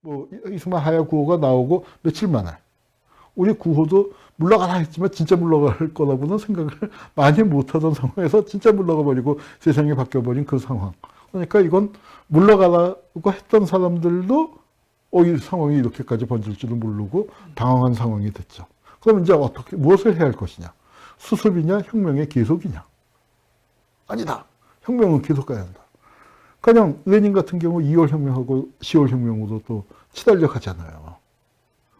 뭐 이승만 하야 구호가 나오고 며칠 만에 우리 구호도 물러가라 했지만 진짜 물러갈 거라고는 생각을 많이 못하던 상황에서 진짜 물러가 버리고 세상이 바뀌어버린 그 상황. 그러니까 이건 물러가라고 했던 사람들도 이 상황이 이렇게까지 번질 줄은 모르고 당황한 상황이 됐죠. 그럼 이제 어떻게 무엇을 해야 할 것이냐? 수습이냐 혁명의 계속이냐? 아니다. 혁명은 계속 가야 한다. 그냥 레닌 같은 경우 2월 혁명하고 10월 혁명으로 또 치달려 가잖아요.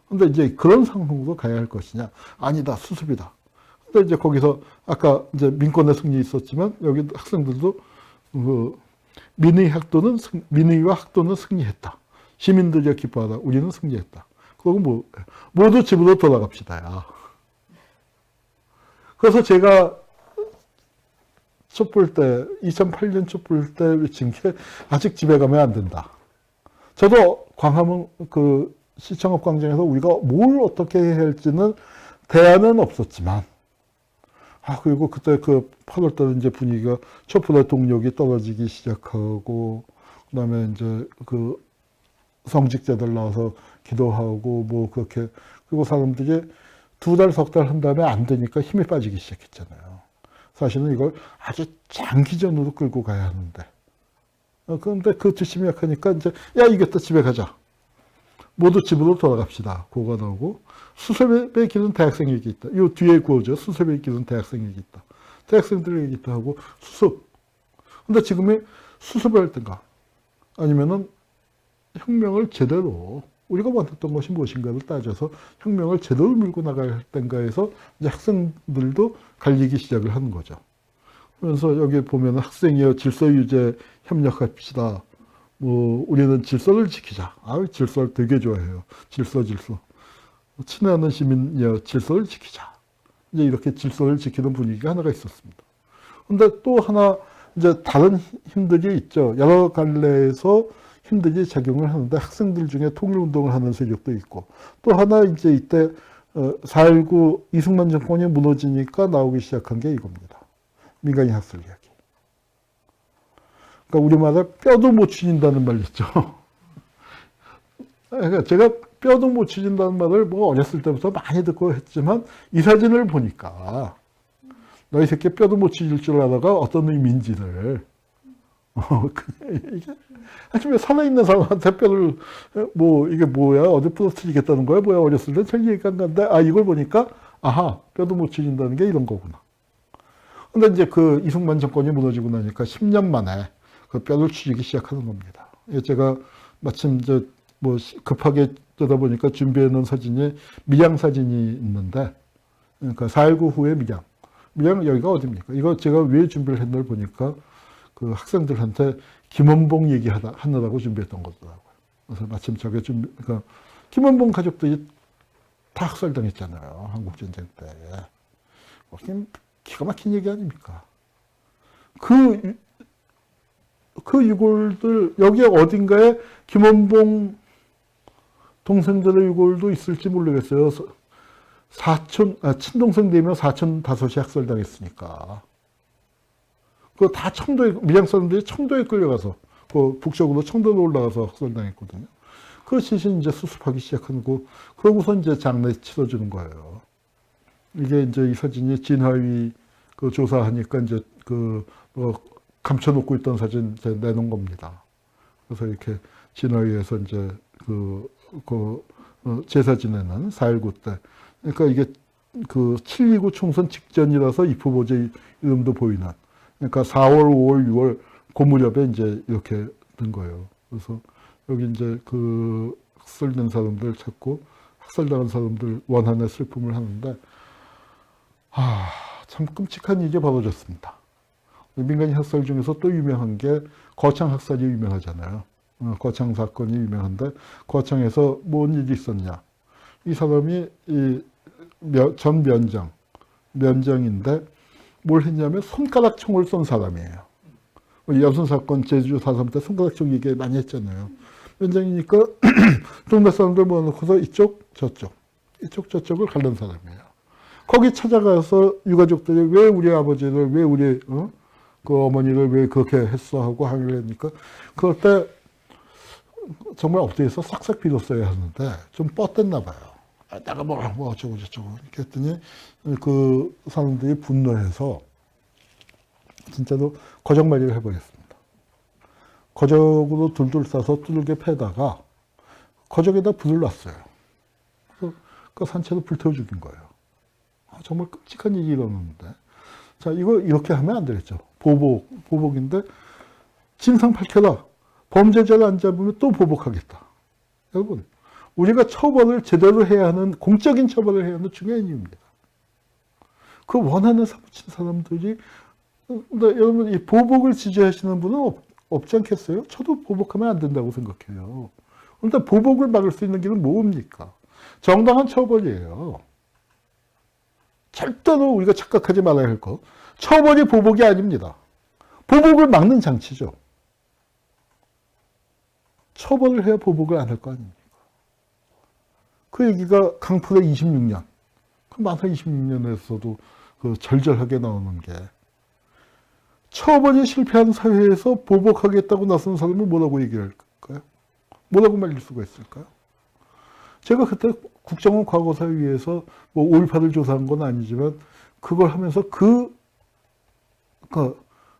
근데 이제 그런 상황으로 가야 할 것이냐? 아니다. 수습이다. 근데 이제 거기서 아까 이제 민권의 승리 있었지만 여기 학생들도 민의와 학도는 승리했다. 시민들이 기뻐하다. 우리는 승리했다. 그리고 모두 집으로 돌아갑시다. 그래서 제가 촛불 때, 2008년 촛불 때 외친 게 아직 집에 가면 안 된다. 저도 광화문 시청업 광장에서 우리가 뭘 어떻게 해야 할지는 대안은 없었지만, 그리고 그때 8월달에 이제 분위기가 촛불의 동력이 떨어지기 시작하고, 그 다음에 이제 성직자들 나와서 기도하고, 그렇게, 그리고 사람들이 2달, 3달 한 다음에 안 되니까 힘이 빠지기 시작했잖아요. 사실은 이걸 아주 장기전으로 끌고 가야 하는데. 그런데 그 뒷심이 약하니까 이제, 이겼다, 집에 가자. 모두 집으로 돌아갑시다. 구호가 나오고, 수습의 길은 대학생에게 있다. 이 뒤에 구호죠. 수습의 길은 대학생에게 있다. 대학생들에게 있다 하고, 수습. 근데 지금이 수습을 할 땐가? 아니면은 혁명을 제대로, 우리가 원했던 것이 무엇인가를 따져서 혁명을 제대로 밀고 나갈 땐가 해서 이제 학생들도 갈리기 시작을 하는 거죠. 그래서 여기 보면 학생이여 질서 유지에 협력합시다. 우리는 질서를 지키자. 질서를 되게 좋아해요. 질서. 친애하는 시민이여 질서를 지키자. 이제 이렇게 질서를 지키는 분위기가 하나가 있었습니다. 근데 또 하나, 이제 다른 힘들이 있죠. 여러 갈래에서 힘들이 작용을 하는데 학생들 중에 통일운동을 하는 세력도 있고 또 하나 이제 이때 4.19 이승만 정권이 무너지니까 나오기 시작한 게 이겁니다. 민간인 학살 이야기. 그러니까 우리말에 뼈도 못 추진다는 말 있죠. 그러니까 제가 뼈도 못 추진다는 말을 어렸을 때부터 많이 듣고 했지만 이 사진을 보니까 너희 새끼 뼈도 못 추질 줄 알아가 어떤 의미인지를 이게 아침에 살아있는 사람한테 뼈를 이게 뭐야 어디 부러뜨리겠다는 거야 뭐야 어렸을 때 잘 이해가 안 가는데 이걸 보니까 뼈도 못 추진다는 게 이런 거구나. 근데 이제 이승만 정권이 무너지고 나니까 10년 만에 뼈를 추지기 시작하는 겁니다. 제가 마침 이제 급하게 뜨다 보니까 준비해 놓은 사진이 밀양 사진이 있는데 그러니까 4.19 후의 밀양 여기가 어디입니까? 이거 제가 왜 준비를 했나 보니까 학생들한테 김원봉 얘기하느라고 준비했던 거더라고요. 그래서 마침 저게 그러니까 김원봉 가족들이 다 학살당했잖아요. 한국전쟁 때. 기가 막힌 얘기 아닙니까? 그 유골들, 여기 어딘가에 김원봉 동생들의 유골도 있을지 모르겠어요. 친동생 4명, 사촌 5이 학살당했으니까. 그거 다 밀양 사람들이 청도에 끌려가서, 북쪽으로 청도로 올라가서 학살당했거든요. 그 시신 이제 수습하기 시작하는 거, 그러고서 이제 장례 치러주는 거예요. 이게 이제 이 사진이 진화위 조사하니까 이제 감춰놓고 있던 사진 이제 내놓은 겁니다. 그래서 이렇게 진화위에서 이제 제사 지내는 4.19 때. 그러니까 이게 7.29 총선 직전이라서 이 후보자 이름도 보이는. 그러니까 4월, 5월, 6월 그 무렵에 이제 이렇게 된 거예요. 그래서 여기 이제 학살된 사람들 찾고 학살당한 사람들 원한의 슬픔을 하는데 참 끔찍한 일이 벌어졌습니다. 민간인 학살 중에서 또 유명한 게 거창 학살이 유명하잖아요. 거창 사건이 유명한데 거창에서 뭔 일이 있었냐. 이 사람이 전 면장인데 뭘 했냐면 손가락 총을 쏜 사람이에요. 여순 사건 제주 4.3 때 손가락 총 얘기 많이 했잖아요. 면장이니까 동네 사람들 모아놓고서 이쪽 저쪽을 가른 사람이에요. 거기 찾아가서 유가족들이 왜 우리 아버지를 왜 우리 어머니를 왜 그렇게 했어 하고 항의를 하니까 그럴 때 정말 엎드려서 싹싹 빌었어야 하는데 좀 뻗댔나 봐요. 내가 뭐 어쩌고 저쩌고 이렇게 했더니 그 사람들이 분노해서 진짜로 거적말이를 해버렸습니다. 거적으로 둘둘 싸서 두들겨 패다가 거적에다 불을 놨어요. 그래서 그 산채로 불태워 죽인 거예요. 정말 끔찍한 일이 일어났는데, 자, 이거 이렇게 하면 안 되겠죠. 보복인데 진상 밝혀라. 범죄자를 안 잡으면 또 보복하겠다. 여러분, 우리가 처벌을 제대로 해야 하는, 공적인 처벌을 해야 하는 중요한 이유입니다. 그 원한을 사무친 사람들이, 근데 여러분, 이 보복을 지지하시는 분은 없지 않겠어요? 저도 보복하면 안 된다고 생각해요. 그런데 보복을 막을 수 있는 길은 뭡니까? 정당한 처벌이에요. 절대로 우리가 착각하지 말아야 할 것. 처벌이 보복이 아닙니다. 보복을 막는 장치죠. 처벌을 해야 보복을 안 할 거 아닙니까? 그 얘기가 강풀의 26년, 그 만사 26년에서도 그 절절하게 나오는 게, 처벌이 실패한 사회에서 보복하겠다고 나선 사람은 뭐라고 얘기할까요? 뭐라고 말릴 수가 있을까요? 제가 그때 국정원 과거사위에서 뭐 5.18을 조사한 건 아니지만 그걸 하면서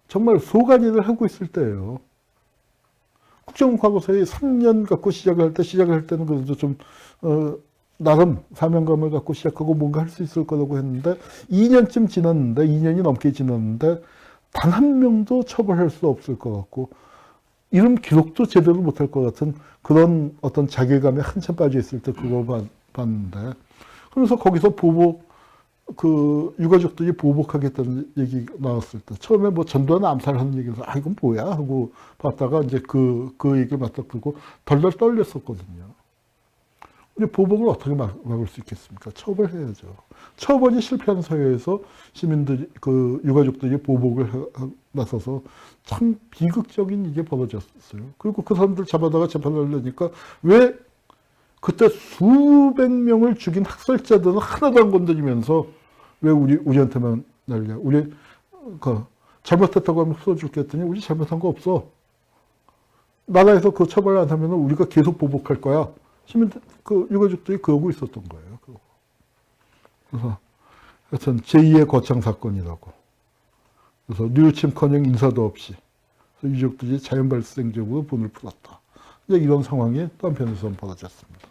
정말 소가니를 하고 있을 때예요. 국정원 과거사위 3년 갖고 시작을 할 때는 그래도 좀 나름 사명감을 갖고 시작하고 뭔가 할 수 있을 거라고 했는데 2년쯤 지났는데 2년이 넘게 지났는데 단 한 명도 처벌할 수 없을 것 같고 이름 기록도 제대로 못할 것 같은 그런 어떤 자괴감에 한참 빠져 있을 때 그거 봤는데, 그래서 거기서 유가족들이 보복하겠다는 얘기 나왔을 때 처음에 뭐 전두환 암살하는 얘기에서 이건 뭐야 하고 봤다가 이제 그 얘기를 맞닥뜨고 덜덜 떨렸었거든요. 근데 보복을 어떻게 막을 수 있겠습니까? 처벌해야죠. 처벌이 실패한 사회에서 시민들이, 유가족들이 보복을 나서서 참 비극적인 일이 벌어졌어요. 그리고 그 사람들 잡아다가 재판을 하려니까 왜 그때 수백 명을 죽인 학살자들은 하나도 안 건드리면서 왜 우리한테만 날려? 우리, 잘못했다고 하면 풀어줄게 했더니 우리 잘못한 거 없어. 나라에서 그 처벌 안 하면 우리가 계속 보복할 거야. 유가족들이 그러고 있었던 거예요. 그래서 하여튼 제2의 거창 사건이라고. 그래서 뉘우침커녕 인사도 없이 유족들이 자연 발생적으로 분을 풀었다. 이제 이런 상황이 또 한편에서는 벌어졌습니다.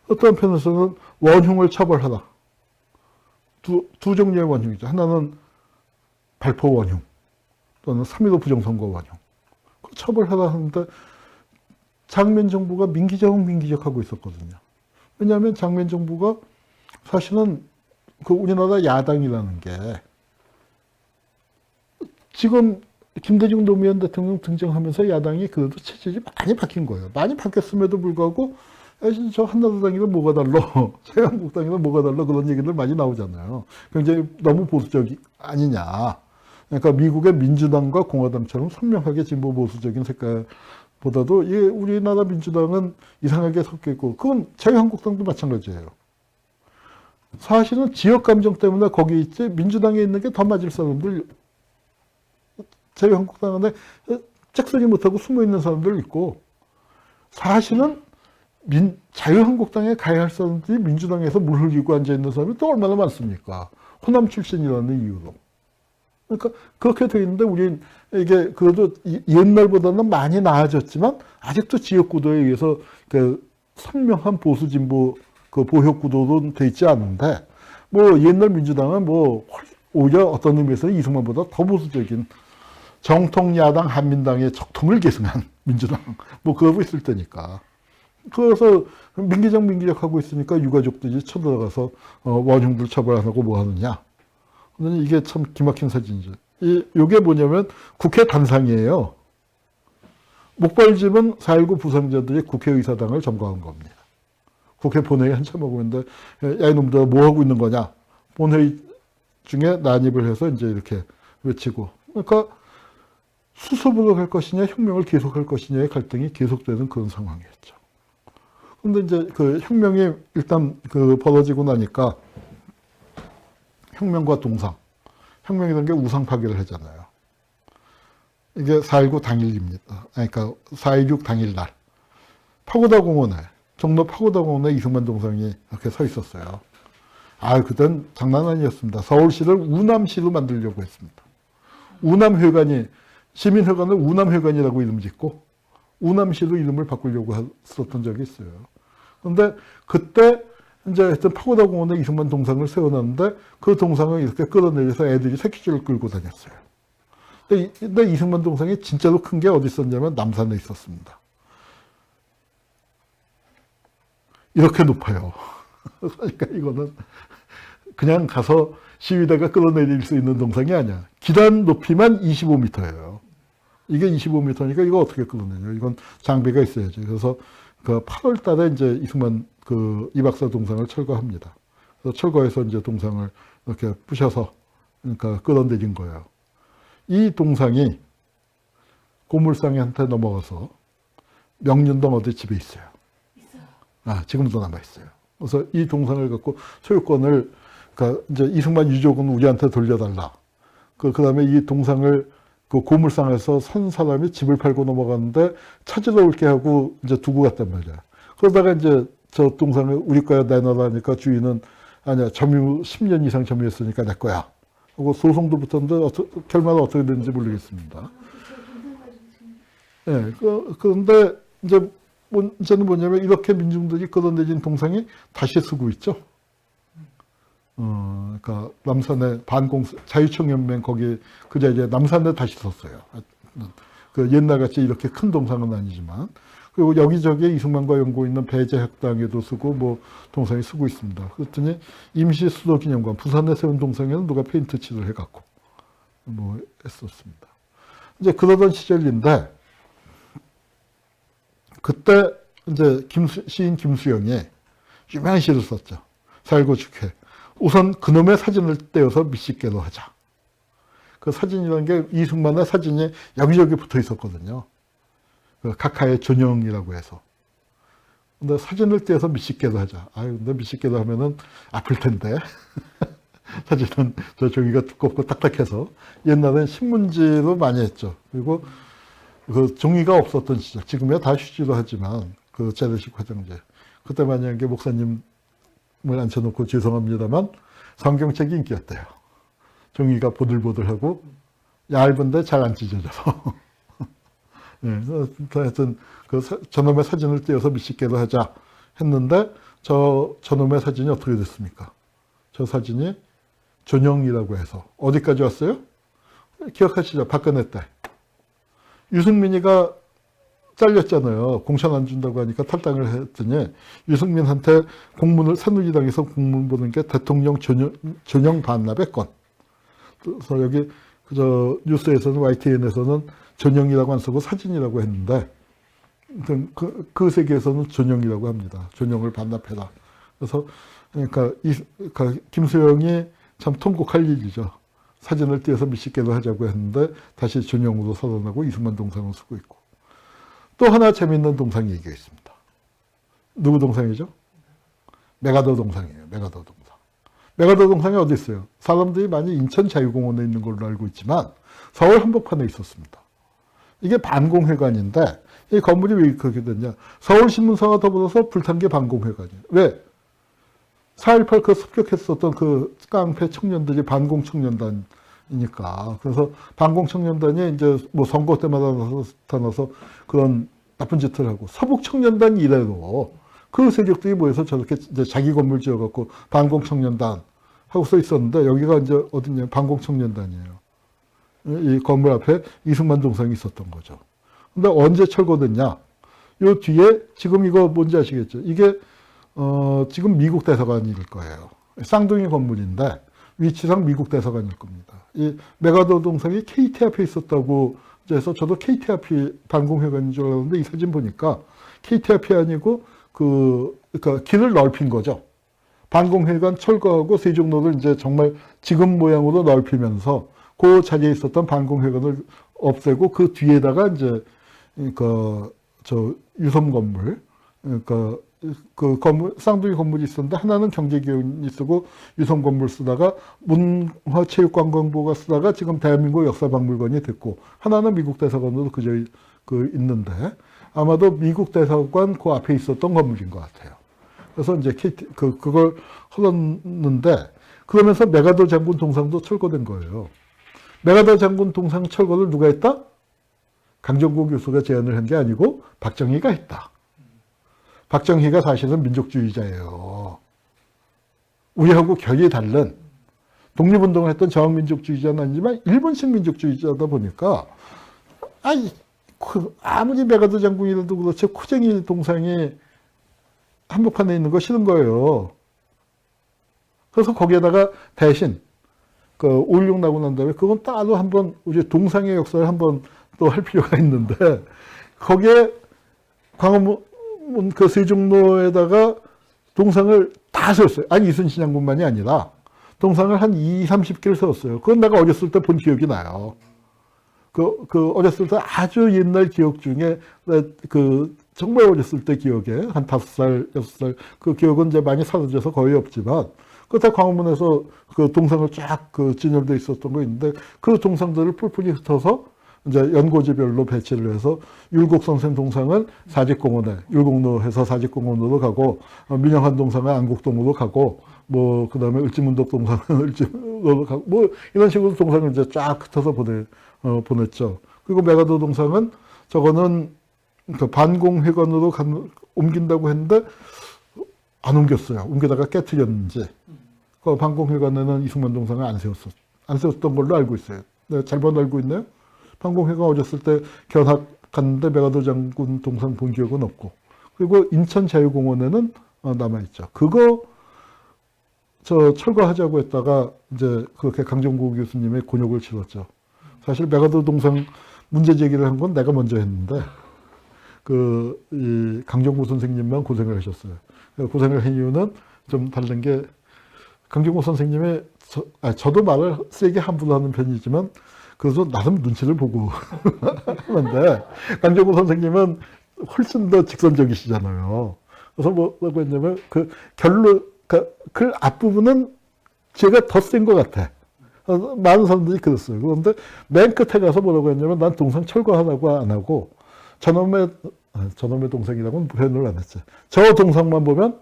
또 한편에서는 원흉을 처벌하라. 두 종류의 원흉이죠. 하나는 발포 원흉, 또는 3.15 부정선거 원흉. 처벌하라 하는데 장면 정부가 민기적 하고 있었거든요. 왜냐하면 장면 정부가 사실은 우리나라 야당이라는 게 지금 김대중 노무현 대통령 등장하면서 야당이 그래도 체질이 많이 바뀐 거예요. 많이 바뀌었음에도 불구하고 저 한나라당이랑 뭐가 달라, 자유한국당이랑 뭐가 달라 그런 얘기들 많이 나오잖아요. 굉장히 너무 보수적이 아니냐. 그러니까 미국의 민주당과 공화당처럼 선명하게 진보 보수적인 색깔보다도 우리나라 민주당은 이상하게 섞여 있고, 그건 자유한국당도 마찬가지예요. 사실은 지역 감정 때문에 거기 있지 민주당에 있는 게 더 맞을 사람들, 자유한국당 안에 짝소리 못하고 숨어있는 사람들 있고, 사실은 자유한국당에 가야 할 사람들이 민주당에서 물 흘리고 앉아있는 사람이 또 얼마나 많습니까? 호남 출신이라는 이유로. 그러니까 그렇게 돼 있는데 우리 이게 그래도 옛날보다는 많이 나아졌지만 아직도 지역구도에 의해서 선명한 보수 진보 보혁구도로 돼 있지 않은데, 뭐 옛날 민주당은 오히려 어떤 의미에서는 이승만보다 더 보수적인 정통 야당 한민당의 적통을 계승한 민주당 그러고 있을 때니까. 그래서 민기적 하고 있으니까 유가족들이 쳐들어가서 원흉들 처벌 안 하고 뭐 하느냐. 이게 참 기막힌 사진이죠. 이게 뭐냐면 국회 단상이에요. 목발집은 4.19 부상자들이 국회의사당을 점거한 겁니다. 국회 본회의 한참 하고 있는데, 야, 이놈들 뭐 하고 있는 거냐. 본회의 중에 난입을 해서 이제 이렇게 외치고. 그러니까 수습으로 갈 것이냐, 혁명을 계속할 것이냐의 갈등이 계속되는 그런 상황이었죠. 근데 이제 혁명이 일단 벌어지고 나니까 혁명과 동상, 혁명이라는 게 우상 파괴를 하잖아요. 이게 4.19 당일입니다. 그러니까 4.16 당일날. 파고다 공원에, 종로 파고다 공원에 이승만 동상이 이렇게 서 있었어요. 그땐 장난 아니었습니다. 서울시를 우남시로 만들려고 했습니다. 우남회관이, 시민회관을 우남회관이라고 이름 짓고, 우남시로 이름을 바꾸려고 했었던 적이 있어요. 그런데 그때 이제 하여튼 파고다 공원에 이승만 동상을 세워놨는데 그 동상을 이렇게 끌어내려서 애들이 새끼줄을 끌고 다녔어요. 근데 이승만 동상이 진짜로 큰 게 어디 있었냐면 남산에 있었습니다. 이렇게 높아요. 그러니까 이거는 그냥 가서 시위대가 끌어내릴 수 있는 동상이 아니야. 기단 높이만 25m예요. 이게 25m니까 이거 어떻게 끌어내냐. 이건 장비가 있어야지. 그래서 그 8월 달에 이제 이승만 이 박사 동상을 철거합니다. 그래서 철거해서 이제 동상을 이렇게 부셔서 그러니까 끌어내린 거예요. 이 동상이 고물상한테 넘어가서 명륜동 어디 집에 있어요. 지금도 남아있어요. 그래서 이 동상을 갖고 소유권을, 그러니까 이제 이승만 유족은 우리한테 돌려달라. 그 다음에 이 동상을 그 고물상에서 산 사람이 집을 팔고 넘어갔는데 찾으러 올게 하고 이제 두고 갔단 말이야. 그러다가 이제 저 동상을 우리 거야 내놔라니까 주인은 아니야, 점유 10년 이상 점유했으니까 내 거야. 하고 소송도 붙었는데 결말은 어떻게 됐는지 모르겠습니다. 예, 그런데 이제 문제는 뭐냐면 이렇게 민중들이 끌어내진 동상이 다시 쓰고 있죠. 그러니까 남산에 자유청년맹 거기 그 자리에 남산에 다시 섰어요. 그 옛날같이 이렇게 큰 동상은 아니지만. 그리고 여기저기에 이승만과 연고 있는 배재학당에도 쓰고 뭐 동상이 쓰고 있습니다. 그랬더니 임시 수도기념관 부산에 세운 동상에는 누가 페인트 칠을 해갖고 뭐 했었습니다. 이제 그러던 시절인데 그때 이제 시인 김수영이 유명한 시를 썼죠. 살고 죽해. 우선 그놈의 사진을 떼어서 미식게로 하자. 그 사진이라는 게 이승만의 사진이 여기저기 붙어 있었거든요. 그 각하의 전형이라고 해서. 근데 사진을 떼어서 미식게로 하자. 근데 미식게로 하면은 아플 텐데. 사진은 저 종이가 두껍고 딱딱해서 옛날엔 신문지로 많이 했죠. 그리고 그 종이가 없었던 시절, 지금이야 다 휴지로 하지만 그 재래식 화장지. 그때 만약에 목사님을 앉혀놓고 죄송합니다만 성경책이 인기였대요. 종이가 보들보들하고 얇은데 잘 안 찢어져서. 네, 하여튼 저놈의 사진을 떼어서 미식게로 하자 했는데 저놈의 사진이 어떻게 됐습니까? 저 사진이 전형이라고 해서 어디까지 왔어요? 기억하시죠? 박근혜 때. 유승민이가 잘렸잖아요. 공천 안 준다고 하니까 탈당을 했더니 유승민한테 새누리당에서 공문 보낸 게 대통령 전형 반납의 건. 그래서 여기 뉴스에서는 YTN에서는 전형이라고 안 쓰고 사진이라고 했는데 그 세계에서는 전형이라고 합니다. 전형을 반납해라. 그래서 그러니까 김수영이 참 통곡할 일이죠. 사진을 띄어서 미식게로 하자고 했는데 다시 전형으로 서론하고 이승만 동상을 쓰고 있고. 또 하나 재미있는 동상 얘기가 있습니다. 누구 동상이죠? 메가더 동상이에요. 메가더 동상. 메가더 동상이 어디 있어요? 사람들이 많이 인천 자유공원에 있는 걸로 알고 있지만 서울 한복판에 있었습니다. 이게 반공회관인데 이 건물이 왜 그렇게 됐냐? 서울신문사와 더불어서 불탄 게 반공회관이에요. 왜? 4.18 그 습격했었던 그 깡패 청년들이 반공청년단이니까. 그래서 반공청년단이 이제 뭐 선거 때마다 나타나서 그런 나쁜 짓을 하고 서북청년단 이래로 그 세력들이 모여서 저렇게 이제 자기 건물 지어갖고 반공청년단 하고 써 있었는데 여기가 이제 어디냐? 반공청년단이에요. 이 건물 앞에 이승만 동상이 있었던 거죠. 근데 언제 철거됐냐? 요 뒤에 지금 이거 뭔지 아시겠죠? 이게 지금 미국 대사관일 거예요. 쌍둥이 건물인데 위치상 미국 대사관일 겁니다. 이 메가더 동상이 KT 앞에 있었다고 해서 저도 KT 앞이 반공회관인 줄 알았는데 이 사진 보니까 KT 앞이 아니고 그러니까 길을 넓힌 거죠. 반공회관 철거하고 세종로를 이제 정말 지금 모양으로 넓히면서 그 자리에 있었던 반공회관을 없애고 그 뒤에다가 이제 그러니까 유섬 건물, 그러니까 그 건물 쌍둥이 건물이 있었는데 하나는 경제기원이 쓰고 유섬 건물 쓰다가 문화체육관광부가 쓰다가 지금 대한민국 역사박물관이 됐고 하나는 미국 대사관으로 그저 있는데 아마도 미국 대사관 그 앞에 있었던 건물인 것 같아요. 그래서 이제 그걸 헐었는데, 그러면서 메가더 장군 동상도 철거된 거예요. 메가더 장군 동상 철거를 누가 했다? 강정구 교수가 제안을 한 게 아니고 박정희가 했다. 박정희가 사실은 민족주의자예요. 우리하고 결이 다른, 독립운동을 했던 저항민족주의자는 아니지만 일본식 민족주의자다 보니까, 아무리 메가더 장군이라도 그렇지 코쟁이 동상이 한복판에 있는 거 싫은 거예요. 그래서 거기에다가 대신 5.16 나고 난 다음에 그건 따로 한번 우리 동상의 역사를 한번 또 할 필요가 있는데, 거기에 광화문 그 세종로에다가 동상을 다 세웠어요. 아니, 이순신 장군만이 아니라 동상을 한 20-30개를 세웠어요. 그건 내가 어렸을 때 본 기억이 나요. 어렸을 때 아주 옛날 기억 중에, 정말 어렸을 때 기억에, 한 5살, 6살, 그 기억은 이제 많이 사라져서 거의 없지만, 그때 광화문에서 그 동상을 쫙 진열되어 있었던 거 있는데, 그 동상들을 뿔뿔이 흩어서 이제 연고지별로 배치를 해서, 율곡선생 동상은 사직공원에, 율곡로에서 사직공원으로 가고, 민영환 동상은 안국동으로 가고, 그 다음에 을지문덕 동상은 을지문덕으로 가고, 이런 식으로 동상을 이제 쫙 흩어서 보냈죠. 그리고 메가더 동상은 저거는 반공회관으로 옮긴다고 했는데 안 옮겼어요. 옮기다가 깨트렸는지. 그 반공회관에는 이승만 동상을 안 세웠던 걸로 알고 있어요. 내가 잘못 알고 있나요? 반공회관 어렸을 때 견학 갔는데 메가더 장군 동상 본 기억은 없고. 그리고 인천 자유공원에는 남아있죠. 그거 철거하자고 했다가 이제 그렇게 강정구 교수님의 곤욕을 치렀죠. 사실 메가더 동상 문제 제기를 한 건 내가 먼저 했는데, 이 강정구 선생님만 고생을 하셨어요. 고생을 한 이유는 좀 다른 게, 강정구 선생님의, 저도 말을 세게 함부로 하는 편이지만, 그래서 나름 눈치를 보고 하는데, 강정구 선생님은 훨씬 더 직선적이시잖아요. 그래서 뭐라고 했냐면, 글 앞부분은 제가 더 센 것 같아. 많은 사람들이 그랬어요. 그런데 맨 끝에 가서 뭐라고 했냐면, 난 동상 철거하라고 안 하고, 저놈의 동상이라고는 표현을 안 했지. 저 동상만 보면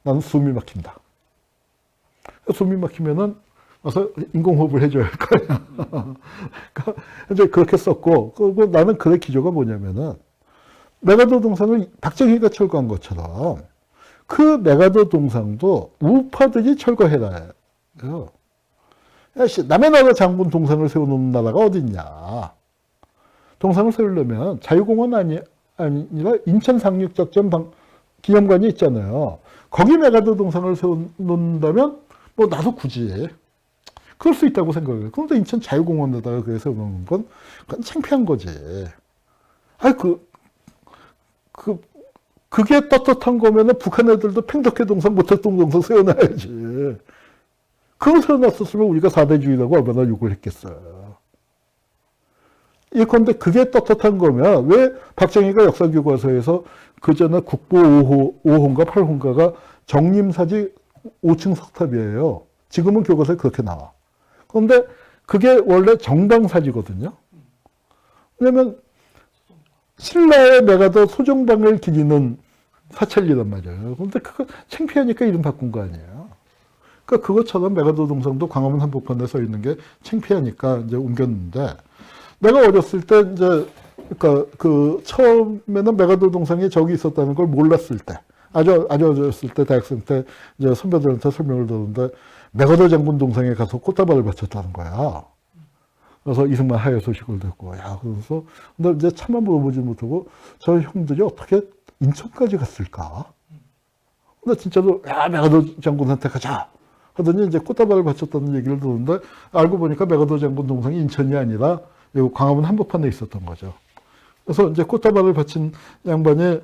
나는 숨이 막힌다. 숨이 막히면은 와서 인공호흡을 해줘야 할 거야. 그러니까 이제 그렇게 썼고, 그리고 나는 글의 기조가 뭐냐면은, 메가더 동상을 박정희가 철거한 것처럼, 그 메가더 동상도 우파들이 철거해라. 남의 나라 장군 동상을 세워놓는 나라가 어딨냐. 동상을 세우려면 자유공원 아니라 인천 상륙작전 기념관이 있잖아요. 거기 메가더 동상을 세워놓는다면 나도 굳이 그럴 수 있다고 생각해요. 그런데 인천 자유공원에다가 그게 세워놓는 건 그건 창피한 거지. 그게 떳떳한 거면은 북한 애들도 팽덕회 동상, 모택동 동상 세워놔야지. 그걸 세워놨었으면 우리가 사대주의라고 얼마나 욕을 했겠어요. 예컨대 그게 떳떳한 거면 왜 박정희가 역사교과서에서 그 전에 국보 5호인가 8호인가가 정림사지 5층 석탑이에요. 지금은 교과서에 그렇게 나와. 그런데 그게 원래 정방사지거든요. 왜냐면 신라의 메가더 소정방을 기리는 사찰이란 말이에요. 그런데 그거 창피하니까 이름 바꾼 거 아니에요. 그러니까 그것처럼 메가더 동상도 광화문 한복판에 서 있는 게 창피하니까 이제 옮겼는데, 내가 어렸을 때 이제 처음에는 메가더 동상이 저기 있었다는 걸 몰랐을 때, 아주 어렸을 때, 대학생 때 이제 선배들한테 설명을 들었는데, 메가더 장군 동상에 가서 꽃다발을 바쳤다는 거야. 그래서 이승만 하야 소식을 듣고, 그래서 근데 이제 차마 물어보지 못하고 저 형들이 어떻게 인천까지 갔을까? 근데 진짜로 메가더 장군한테 가자 하더니 이제 꽃다발을 바쳤다는 얘기를 들었는데, 알고 보니까 메가더 장군 동상이 인천이 아니라 광화문 한복판에 있었던 거죠. 그래서 이제 꽃다발을 바친 양반이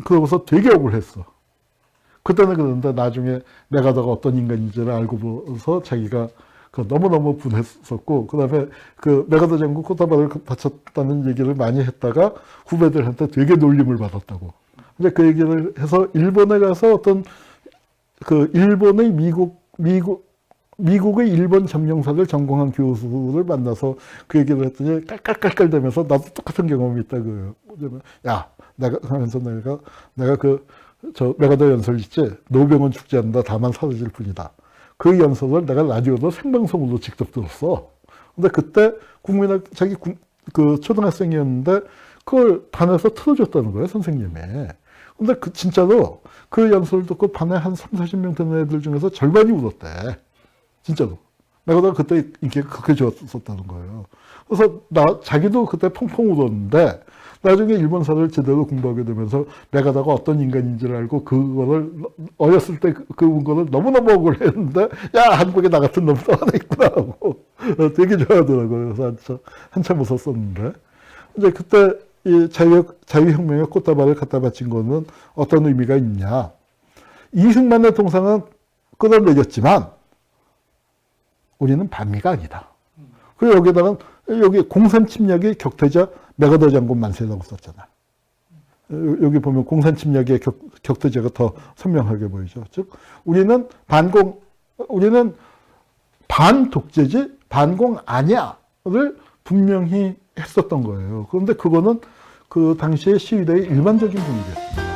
그러고서 되게 억울했어. 그때는 그런데 나중에 메가더가 어떤 인간인지를 알고 보서 자기가 너무너무 분했었고, 그 다음에 메가더 장군 꽃다발을 바쳤다는 얘기를 많이 했다가 후배들한테 되게 놀림을 받았다고. 이제 그 얘기를 해서 일본에 가서 어떤 일본의 미국 미국의 일본 점령사를 전공한 교수를 만나서 그 얘기를 했더니 깔깔깔깔대면서 나도 똑같은 경험이 있다 그래요. 야, 내가 하면서 내가 저 메가더 연설 있지, 노병은 죽지 않는다 다만 사라질 뿐이다. 그 연설을 내가 라디오로 생방송으로 직접 들었어. 근데 그때 자기 그 초등학생이었는데 그걸 반에서 틀어줬다는 거예요, 선생님이. 근데 진짜로 그 연설을 듣고 반에 한 30-40명 되는 애들 중에서 절반이 울었대. 진짜로. 내가 그때 인기가 그렇게 좋았었다는 거예요. 그래서 자기도 그때 펑펑 울었는데 나중에 일본사를 제대로 공부하게 되면서 메가더가 어떤 인간인지를 알고 그거를 어렸을 때 그거를 너무너무 억울했는데 야, 한국에 나 같은 놈도 하나 있구나 하고 되게 좋아하더라고요. 그래서 한참 웃었었는데 이제 그때 이 자유혁명의 꽃다발을 갖다 바친 거는 어떤 의미가 있냐. 이승만의 동상은 끌어내렸지만 우리는 반미가 아니다. 그리고 여기다가 여기 공산 침략의 격퇴자 메가더 장군 만세라고 썼잖아. 여기 보면 공산 침략의 격퇴자가 더 선명하게 보이죠. 즉 우리는 반독재지 반공 아니야를 분명히 했었던 거예요. 그런데 그거는 그 당시의 시위대의 일반적인 분위기였습니다.